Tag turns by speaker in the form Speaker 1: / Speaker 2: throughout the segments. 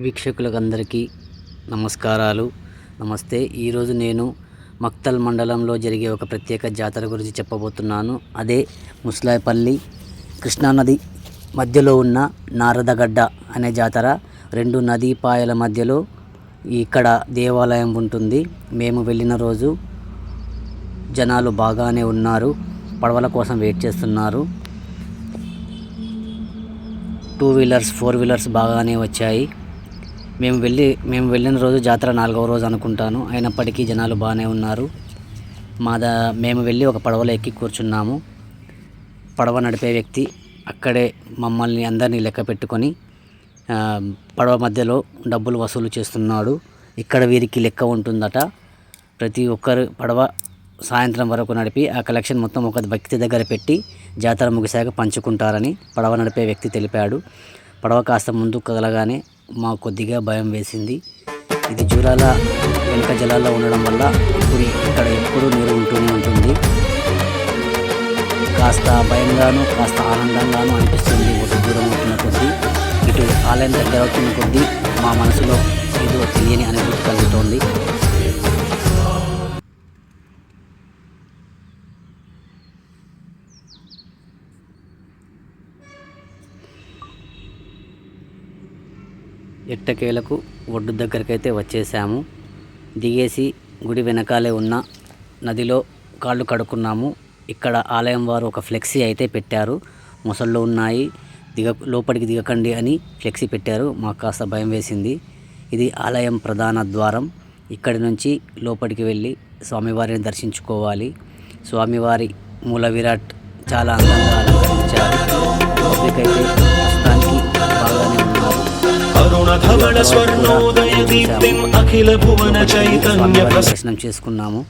Speaker 1: వీక్షకులందరికీ నమస్కారాలు. నమస్తే. ఈరోజు నేను మక్తల్ మండలంలో జరిగే ఒక ప్రత్యేక జాతర గురించి చెప్పబోతున్నాను. అదే ముస్లాయపల్లి కృష్ణానది మధ్యలో ఉన్న నారదగడ్డ అనే జాతర. రెండు నదీపాయల మధ్యలో ఇక్కడ దేవాలయం ఉంటుంది. మేము వెళ్ళిన రోజు జనాలు బాగానే ఉన్నారు. పడవల కోసం వెయిట్ చేస్తున్నారు. 2 వీలర్స్ 4 వీలర్స్ బాగానే వచ్చాయి. మేము వెళ్ళిన రోజు జాతర 4వ రోజు అనుకుంటాను. అయినప్పటికీ జనాలు బాగానే ఉన్నారు. మేము వెళ్ళి ఒక పడవలో ఎక్కి కూర్చున్నాము. పడవ నడిపే వ్యక్తి అక్కడే మమ్మల్ని అందరినీ లెక్క పెట్టుకొని పడవ మధ్యలో డబ్బులు వసూలు చేస్తున్నాడు. ఇక్కడ వీరికి లెక్క ఉంటుందట. ప్రతి ఒక్కరు పడవ సాయంత్రం వరకు నడిపి ఆ కలెక్షన్ మొత్తం ఒక వ్యక్తి దగ్గర పెట్టి జాతర ముగిశాక పంచుకుంటారని పడవ నడిపే వ్యక్తి తెలిపాడు. పడవ కాస్త ముందుకు కదలగానే మాకు కొద్దిగా భయం వేసింది. ఇది జూరాల వెనుక జలాల్లో ఉండడం వల్ల ఇక్కడ ఎప్పుడూ నీరు ఉంటూనే ఉంటుంది. కాస్త భయంగాను కాస్త ఆనందంగాను అనిపిస్తుంది. ఒక దూరం అవుతున్న కొద్దీ, ఇటు ఆలయం దగ్గర అవుతున్న కొద్దీ మా మనసులో ఏదో తెలియని అనుభూతి కలుగుతోంది. ఎట్టకేలకు ఒడ్డు దగ్గరకైతే వచ్చేసాము. దిగేసి గుడి వెనకాలే ఉన్న నదిలో కాళ్ళు కడుక్కున్నాము. ఇక్కడ ఆలయం వారు ఒక ఫ్లెక్సీ అయితే పెట్టారు. మొసళ్ళు ఉన్నాయి, లోపలికి దిగకండి అని ఫ్లెక్సీ పెట్టారు. మాకు కాస్త భయం వేసింది. ఇది ఆలయం ప్రధాన ద్వారం. ఇక్కడి నుంచి లోపలికి వెళ్ళి స్వామివారిని దర్శించుకోవాలి. స్వామివారి మూల విరాట్ చాలా అందంగా అలంకరించారు. పబ్లిక్ అయితే ప్రస్తుతానికి బాగానే ఉన్నారు. దర్శనం చేసుకున్నాము.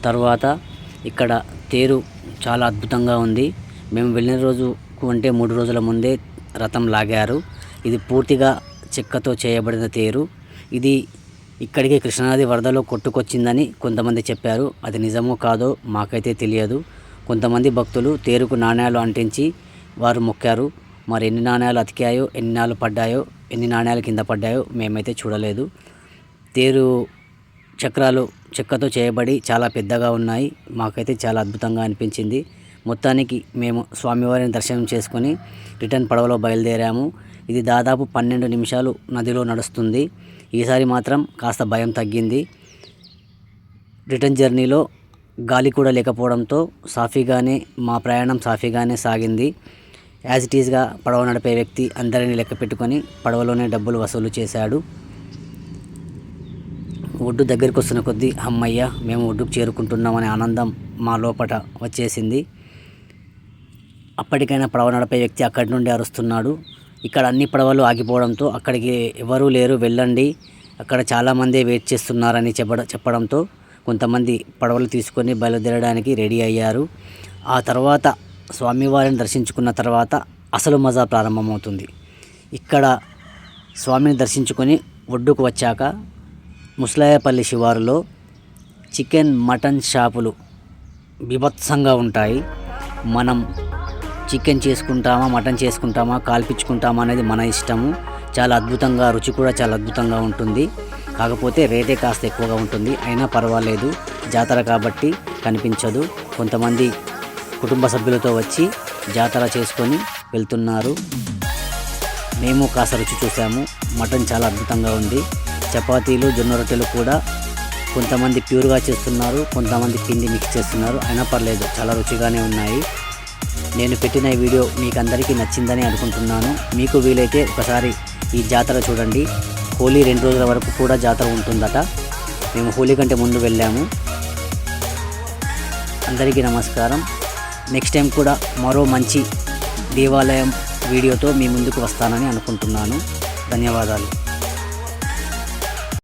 Speaker 1: తర్వాత ఇక్కడ తేరు చాలా అద్భుతంగా ఉంది. మేము వెళ్ళిన రోజుకు అంటే 3 రోజుల ముందే రథం లాగారు. ఇది పూర్తిగా చెక్కతో చేయబడిన తేరు. ఇది ఇక్కడికి కృష్ణానది వరదలో కొట్టుకొచ్చిందని కొంతమంది చెప్పారు. అది నిజమో కాదో మాకైతే తెలియదు. కొంతమంది భక్తులు తేరుకు నాణ్యాలు అంటించి వారు మొక్కారు. మరి ఎన్ని నాణ్యాలు అతికాయో, ఎన్ని నాణ్యాలు పడ్డాయో, ఎన్ని నాణ్యాలు కింద పడ్డాయో మేమైతే చూడలేదు. తేరు చక్రాలు చెక్కతో చేయబడి చాలా పెద్దగా ఉన్నాయి. మాకైతే చాలా అద్భుతంగా అనిపించింది. మొత్తానికి మేము స్వామివారిని దర్శనం చేసుకొని రిటర్న్ పడవలో బయలుదేరాము. ఇది దాదాపు 12 నిమిషాలు నదిలో నడుస్తుంది. ఈసారి మాత్రం కాస్త భయం తగ్గింది. రిటర్న్ జర్నీలో గాలి కూడా లేకపోవడంతో మా ప్రయాణం సాఫీగానే సాగింది. యాజ్ ఇట్ ఈజ్గా పడవ నడిపే వ్యక్తి అందరినీ లెక్క పెట్టుకొని పడవలోనే డబ్బులు వసూలు చేశాడు. ఒడ్డు దగ్గరికి వస్తున్న కొద్దీ అమ్మయ్య మేము ఒడ్డుకు చేరుకుంటున్నామనే ఆనందం మా లోపల వచ్చేసింది. అప్పటికైనా పడవ నడిపే వ్యక్తి అక్కడి నుండి అరుస్తున్నాడు. ఇక్కడ అన్ని పడవలు ఆగిపోవడంతో అక్కడికి ఎవరూ లేరు, వెళ్ళండి, అక్కడ చాలామంది వెయిట్ చేస్తున్నారని చెప్పడంతో కొంతమంది పడవలు తీసుకొని బయలుదేరడానికి రెడీ అయ్యారు. ఆ తర్వాత స్వామివారిని దర్శించుకున్న తర్వాత అసలు మజా ప్రారంభమవుతుంది. ఇక్కడ స్వామిని దర్శించుకొని ఒడ్డుకు వచ్చాక ముస్లాయపల్లి శివారులో చికెన్ మటన్ షాపులు బీభత్సంగా ఉంటాయి. మనం చికెన్ చేసుకుంటామా, మటన్ చేసుకుంటామా, కాల్పించుకుంటామా అనేది మన ఇష్టము. చాలా అద్భుతంగా, రుచి కూడా చాలా అద్భుతంగా ఉంటుంది. కాకపోతే రేటే కాస్త ఎక్కువగా ఉంటుంది. అయినా పర్వాలేదు, జాతర కాబట్టి కనిపించదు. కొంతమంది కుటుంబ సభ్యులతో వచ్చి జాతర చేసుకొని వెళ్తున్నారు. మేము కాస్త రుచి చూసాము. మటన్ చాలా అద్భుతంగా ఉంది. చపాతీలు, జొన్న రొట్టెలు కూడా కొంతమంది ప్యూర్గా చేస్తున్నారు, కొంతమంది పిండి మిక్స్ చేస్తున్నారు. అయినా పర్లేదు, చాలా రుచిగానే ఉన్నాయి. నేను పెట్టిన ఈ వీడియో మీకు అందరికీ నచ్చిందని అనుకుంటున్నాను. మీకు వీలైతే ఒకసారి ఈ జాతర చూడండి. హోలీ 2 రోజుల వరకు కూడా జాతర ఉంటుందట. మేము హోలీ కంటే ముందు వెళ్ళాము. అందరికీ నమస్కారం. నెక్స్ట్ టైం కూడా మరో మంచి దేవాలయం వీడియోతో మీ ముందుకు వస్తానని అనుకుంటున్నాను. ధన్యవాదాలు.